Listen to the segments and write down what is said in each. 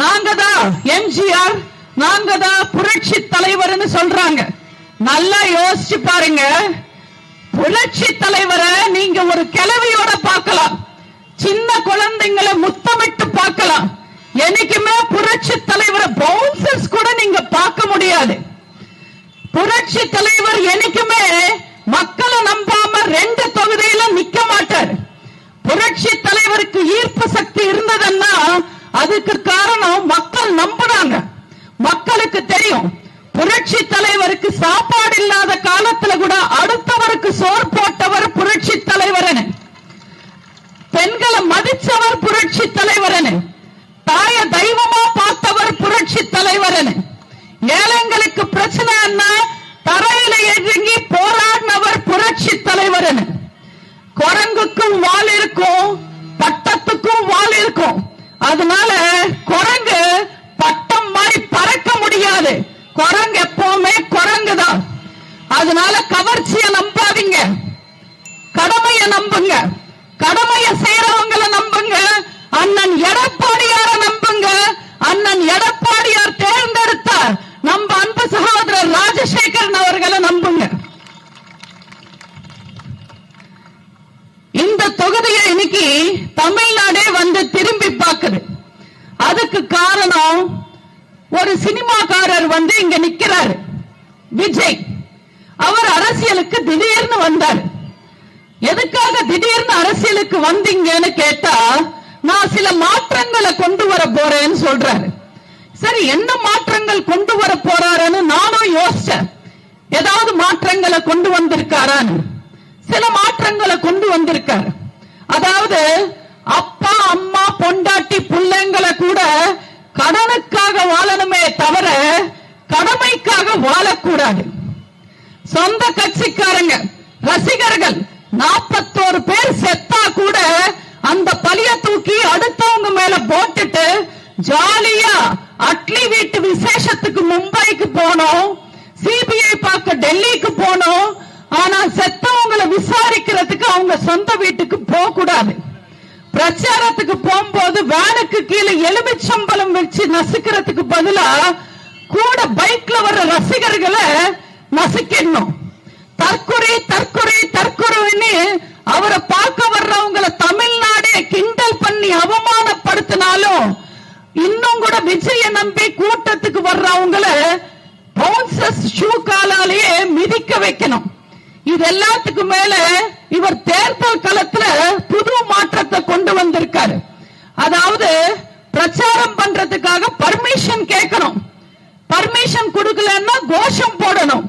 நாங்க தான் எம்ஜிஆர், நாங்க தான் புரட்சி தலைவர்னு சொல்றாங்க. நல்லா யோசிச்சு பாருங்க, புரட்சி தலைவரை நீங்க ஒரு கிழவியோட பார்க்கலாம், சின்ன குழந்தைங்களை முத்தமிட்டு பார்க்கலாம். என்னைக்குமே புரட்சி தலைவரை பவுன்சர்ஸ் கூட நீங்க பார்க்க முடியாது. புரட்சி தலைவர் என்னைக்குமே மக்களை நம்பாம 2 தொகுதியில நிக்க மாட்டார். புரட்சி தலைவருக்கு ஈர்ப்பு சக்தி இருந்ததுன்னா அதுக்கு காரணம் மக்கள் நம்புறாங்க. மக்களுக்கு தெரியும் புரட்சி தலைவருக்கு சாப்பாடு இல்லாத காலத்துல கூட அடுத்தவருக்கு சோறு போட்டவர் புரட்சி தலைவர், பெண்களை மதிச்சவர் புரட்சி தலைவர், தாய தெய்வமா பார்த்தவர் புரட்சி தலைவர், ஏழைங்களுக்கு பிரச்சனை தரையில இறங்கி போராடினவர் புரட்சி தலைவர். குரங்குக்கும் வால் இருக்கும், பட்டத்துக்கும் வால் இருக்கும். அதனால குரங்கு பட்டம் மாதிரி பறக்க முடியாது. குரங்கு எப்பவுமே குரங்குதான். அதனால கவர்ச்சிய நம்பாதீங்க, கடமைய நம்புங்க, கடமைய செய்யறவங்களை நம்புங்க. அண்ணன் எடப்பாடியார நம்புங்க. அண்ணன் எடப்பாடியார் தேர்ந்தெடுத்த நம்ம அன்பு சகோதரர் ராஜசேகரன் அவர்களை நம்புங்க. இந்த தொகுதியை இன்னைக்கு தமிழ்நாடே வந்து திரும்பி பார்க்குது. அதுக்கு காரணம் ஒரு சினிமாக்காரர் வந்து இங்க நிக்கிறாரு, விஜய். அவர் அரசியலுக்கு திடீர்னு வந்தார். எதுக்காக திடீர்னு அரசியலுக்கு வந்தீங்கன்னு கேட்டா, நான் சில மாற்றங்களை கொண்டு வர போறேன்னு சொல்றாரு. சரி, என்ன மாற்றங்கள் கொண்டு வர போறாருன்னு நானும் யோசிச்சேன். ஏதாவது மாற்றங்களை கொண்டு வந்திருக்காரான்னு. சில மாற்றங்களை கொண்டு வந்திருக்காரு. அதாவது அப்பா அம்மா பொண்டாட்டி பிள்ளைங்களை கூட கடனுக்காக வாழணுமே தவிர கடமைக்காக வாழக்கூடாது. சொந்த கட்சிக்காரங்க ரசிகர்கள் 41 பேர் செத்தா கூட அந்த பழிய தூக்கி அடுத்தவங்க மேல போட்டுட்டு ஜாலியா அட்லி வீட்டு விசேஷத்துக்கு மும்பைக்கு போனோம், சிபிஐ பார்க்க டெல்லிக்கு போனோம். ஆனா செத்தவங்களை விசாரிக்கிறதுக்கு அவங்க சொந்த வீட்டுக்கு போக கூடாது. பிரச்சாரத்துக்கு போகும்போது வேனுக்கு கீழே எலுமிச்சம்பழம் வச்சு நசுக்கிறதுக்கு பதிலா கூட பைக்ல வர்ற ரசிகர்களை நசுக்கணும். தற்கொலை தற்கொலை தற்கொலைன்னு அவரை பார்க்க வர்றவங்களை தமிழ்நாடே கிண்டல் பண்ணி அவமானப்படுத்தினாலும் இன்னும் கூட விஜய நம்பி கூட்டத்துக்கு வர்றவங்களை பவுன்சர்ஸ் ஷூ காலாலேயே மிதிக்க வைக்கணும். இது எல்லாத்துக்கும் மேல இவர் தேர்தல் களத்துல புது மாற்றத்தை கொண்டு வந்திருக்காரு. அதாவது பிரச்சாரம் பண்றதுக்காக பர்மிஷன் கேட்கணும். பர்மிஷன் கொடுக்கலன்னா கோஷம் போடணும்.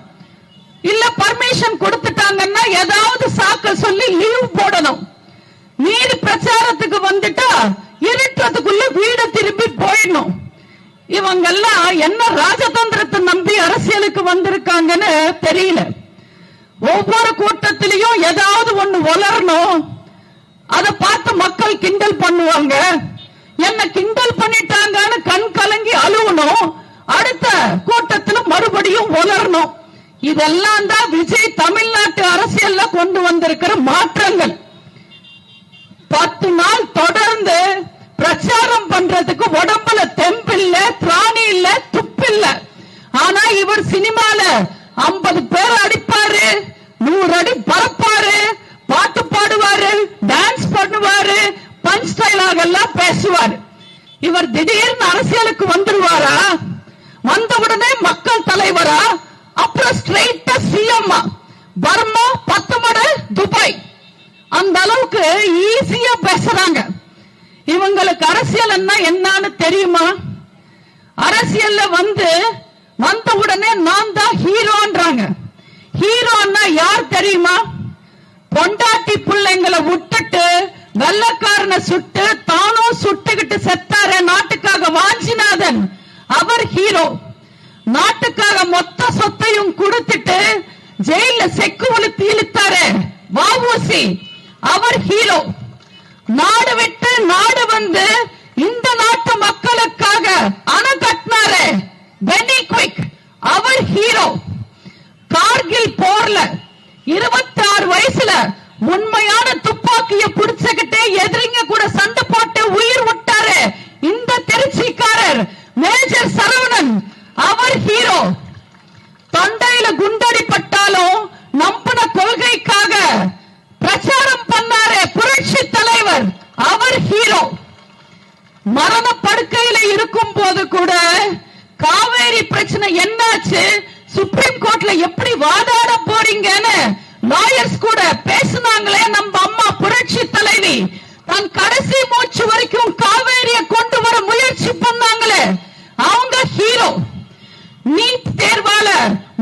இல்ல பர்மிஷன் கொடுத்துட்டாங்கன்னா ஏதாவது சாக்க சொல்லி லீவ் போடணும். மீறி பிரச்சாரத்துக்கு வந்துட்டா இருட்டத்துக்குள்ள வீடு திரும்பி போயிடணும். இவங்கெல்லாம் என்ன ராஜதந்திரத்தை நம்பி அரசியலுக்கு வந்திருக்காங்கன்னு தெரியல. ஒவ்வொரு கூட்டத்திலையும் ஏதாவது ஒண்ணு வளரணும். அதை பார்த்து மக்கள் கிண்டல் பண்ணுவாங்க. என்ன கிண்டல் பண்ணிட்டாங்கன்னு கண் கலங்கி அழுவணும். அடுத்த கூட்டத்தில் மறுபடியும் வளரணும். இதெல்லாம் தான் விஜய் தமிழ்நாட்டு அரசியல்ல கொண்டு வந்திருக்கிற மாற்றங்கள். 10 நாள் தொடர்ந்து பிரச்சாரம் பண்றதுக்கு உடம்புல தெம்பில்ல, திராணி இல்ல, துப்பில்ல. ஆனா இவர் சினிமால 50 பேர் அடிப்பாரு, 100 அடி பறப்பாரு, பாட்டு பாடுவாரு, டான்ஸ் பண்ணுவாரு, பஞ்ச் டைலாக் எல்லாம் பேசுவாரு. இவர் திடீர்னு அரசியலுக்கு வந்துருவாரா? வந்தவுடனே மக்கள் தலைவரா? அப்புறம் ஸ்ட்ரெயிட்டா சிஎம். பர்மா 10 மடை துபாய். அந்த அளவுக்கு ஈஸியா பேசுறாங்க. இவங்களுக்கு அரசியல் என்னன்னு தெரியுமா? அரசியல்ல வந்த உடனே நான் தான் ஹீரோன்றாங்க. ஹீரோன்னா யார் தெரியுமா? பொண்டாட்டி பிள்ளைங்களை விட்டுட்டு வெள்ளக்காரனை சுட்டு தானும் சுட்டுக்கிட்டு செத்தார நாட்டுக்காக வாஞ்சிநாதன், அவர் ஹீரோ. நாட்டுக்காக மொத்த சொத்தையும் கொடுத்துட்டு ஜெயில செக்கு ஒழுத்து இழுத்தாரு வஉசி, அவர் ஹீரோ. நாடு விட்டு நாடு வந்து இந்த நாட்டு மக்களுக்காக அணை கட்டினாரு பெனி குவிக், அவர் ஹீரோ. கார்கில் போர்ல 26 வயசுல உண்மையான துப்பாக்கிய புடிச்சுக்கிட்டு எதிரிங்க கூட சண்டை போட்டு உயிர் விட்டாரு இந்த திருச்சி மரண படுக்கையில இருக்கும் போது கூட காவேரி பிரச்சனை என்னாச்சு, சுப்ரீம் கோர்ட்ல எப்படி வாதாட போறீங்கன்னு லாயர்ஸ் கூட பேசினாங்களே நம்ம அம்மா புரட்சி தலைவி. தன் கடைசி மூச்சு வரைக்கும் காவேரியை கொண்டு வர முயற்சி பண்ணாங்களே, அவங்க ஹீரோ. நீட் தேர்வால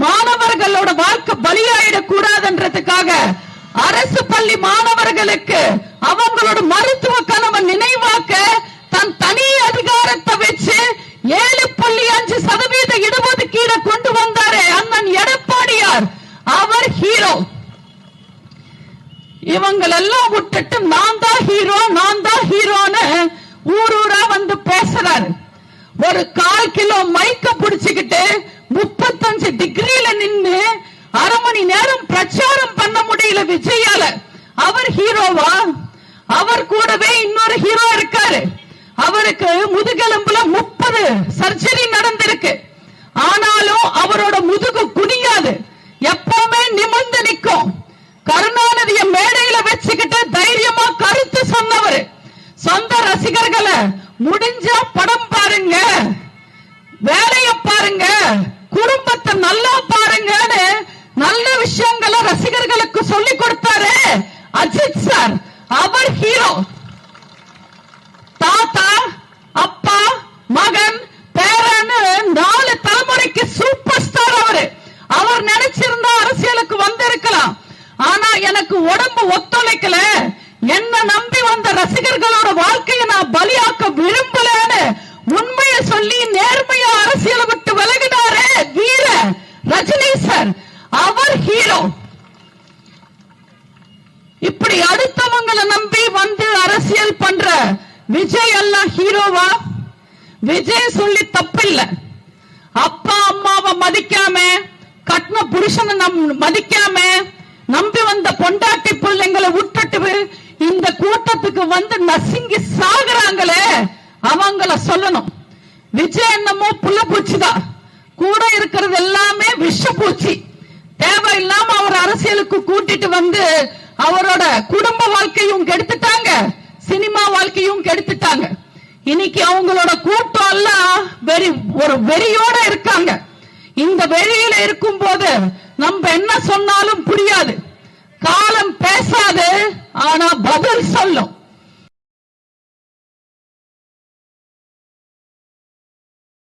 மாணவர்களோட வாழ்க்கை பலியாயிட கூடாதுன்றதுக்காக அரசு பள்ளி மாணவர்களுக்கு அவங்களோட மருத்துவ கனவை நினைவாக்க தன் தனி அதிகாரத்தை வச்சு 7.5% இடஒதுக்கீடு கொண்டு வந்தாரு அண்ணன் எடப்பாடியார். அவர் ஹீரோ. இவங்களெல்லாம் விட்டுட்டு நான் தான் ஹீரோ, நான் தான் ஹீரோன்னு ஊரூரா வந்து பேசுறாரு. ஒரு 1/4 கிலோ மைக்க புடிச்சுக்கிட்டு 35 டிகிரியில நின்னு 1/2 மணி நேரம் பிரச்சாரம் பண்ண முடியல விஜயால. அவர் ஹீரோவா? அவர் கூடவே இன்னொரு ஹீரோ இருக்காரு. அவருக்கு முதுகெலும்புல 30 சர்ஜரி நடந்திருக்கு. ஆனாலும் அவரோட முதுகு குனியாது, எப்பவுமே நிமிர்ந்து நிற்கும். கருணாநிதிய மேடையில வச்சுக்கிட்டு தைரியமா கருத்து சொன்னவர். சொந்த ரசிகர்களை முடிஞ்சா படம் பாருங்க, வேலைய பாருங்க, குடும்பத்தை நல்லா பாருங்கன்னு நல்ல விஷயங்களை ரசிகர்களுக்கு சொல்லி கொடுத்தாரு அஜித் சார். அவர் ஹீரோ. தாத்தா, அப்பா, மகன், பேரன்னு 4 தலைமுறைக்கு சூப்பர் ஸ்டார் அவரு. அவர் நினைச்சிருந்தா அரசியலுக்கு வந்திருக்கலாம். ஆனா எனக்கு உடம்பு ஒத்துழைக்கல, என்ன நம்பி வந்த ரசிகர்களோட வாழ்க்கையை நான் பலியாக்க விரும்பலன்னு உண்மையை சொல்லி நேர்மையா அரசியலை விட்டு விலகினாரு வீர ரஜினி சார். அவர் ஹீரோ. இப்படி அடுத்தவங்களை நம்பி வந்து அரசியல் பண்ற விஜய் எல்லாம் ஹீரோவா? விஜய் சொல்லி தப்பில்ல. அப்பா அம்மாவை மதிக்காம, கட்டின புருஷனை மதிக்காம, நம்பி வந்த பொண்டாட்டி பிள்ளைங்களை விட்டுட்டு இந்த கூட்டத்துக்கு வந்து நசுங்கி சாகுறாங்களே, அவங்கள சொல்லணும். விஜய் என்னமோ புள்ள பூச்சிதான், கூட இருக்கிறது எல்லாமே விஷ பூச்சி. தேவையில்லாம அவர் அரசியலுக்கு கூட்டிட்டு வந்து அவரோட குடும்ப வாழ்க்கையும் கெடுத்துட்டாங்க, சினிமா வாழ்க்கையும் கெடுத்துட்டாங்க. இன்னைக்கு அவங்களோட கூட்டம் எல்லாம் ஒரு வெறியோட இருக்காங்க. இந்த வெறியில இருக்கும் போது நம்ம என்ன சொன்னாலும் புரியாது. காலம் பேசாது, ஆனா பதில் சொல்லும்.